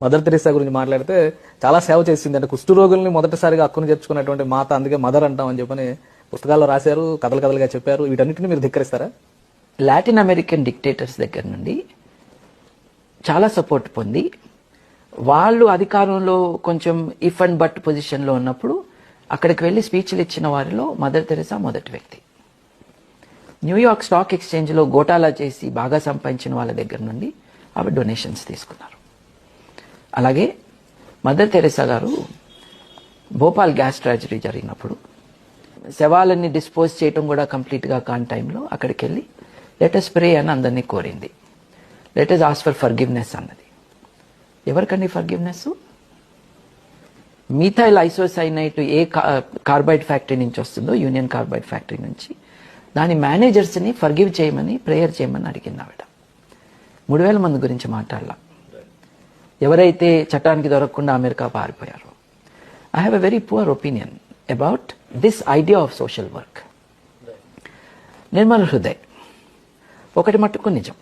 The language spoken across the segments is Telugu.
మదర్ తెరీసా గురించి మాట్లాడితే చాలా సేవ చేసింది. అంటే కుష్ఠరోగుల్ని మొదటిసారిగా హక్కును చేర్చుకున్నటువంటి మాత, అందుకే మదర్ అంటాం అని చెప్పని పుస్తకాల్లో రాశారు, కథలు కథలుగా చెప్పారు. వీటన్నిటిని మీరు ధిక్కరిస్తారా? లాటిన్ అమెరికన్ డిక్టేటర్స్ దగ్గర నుండి చాలా సపోర్ట్ పొంది వాళ్ళు అధికారంలో కొంచెం ఇఫ్ అండ్ బట్ పొజిషన్లో ఉన్నప్పుడు అక్కడికి వెళ్ళి స్పీచ్లు ఇచ్చిన వారిలో మదర్ తెరీసా మొదటి వ్యక్తి. న్యూయార్క్ స్టాక్ ఎక్స్చేంజ్లో గోటాలా చేసి బాగా సంపాదించిన వాళ్ళ దగ్గర నుండి ఆవిడ డొనేషన్స్ తీసుకున్నారు. అలాగే మదర్ తెరీసా గారు భోపాల్ గ్యాస్ ట్రాజడీ జరిగినప్పుడు శవాలన్నీ డిస్పోజ్ చేయటం కూడా కంప్లీట్గా కాని టైంలో అక్కడికి వెళ్ళి లెటస్ ప్రే అని అందరినీ కోరింది. లెటస్ ఆస్క్ ఫర్ ఫర్గివ్నెస్ అన్నది. ఎవరికండి ఫర్గివ్నెస్? మిథైల్ ఐసోసైనైట్ ఏ కార్బైడ్ ఫ్యాక్టరీ నుంచి వస్తుందో, యూనియన్ కార్బైడ్ ఫ్యాక్టరీ నుంచి, దాని మేనేజర్స్ని ఫర్గివ్ చేయమని ప్రేయర్ చేయమని అడిగింది ఆవిడ. 3000 మంది గురించి మాట్లాడాల, ఎవరైతే చట్టానికి దొరకకుండా అమెరికా పారిపోయారో. I have a very poor opinion about this idea of social work. Nirmal Hriday ఒకటి మట్టుకు నిజం.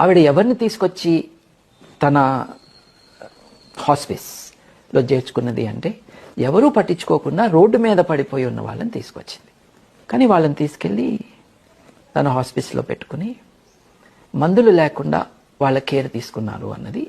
ఆవిడ ఎవరిని తీసుకొచ్చి తన హాస్పిస్లో చేర్చుకున్నది అంటే, ఎవరూ పట్టించుకోకుండా రోడ్డు మీద పడిపోయి ఉన్న వాళ్ళని తీసుకొచ్చింది. కానీ వాళ్ళని తీసుకెళ్ళి తన హాస్పిస్లో పెట్టుకుని మందులు లేకుండా వాళ్ళ కేర్ తీసుకున్నారు అన్నది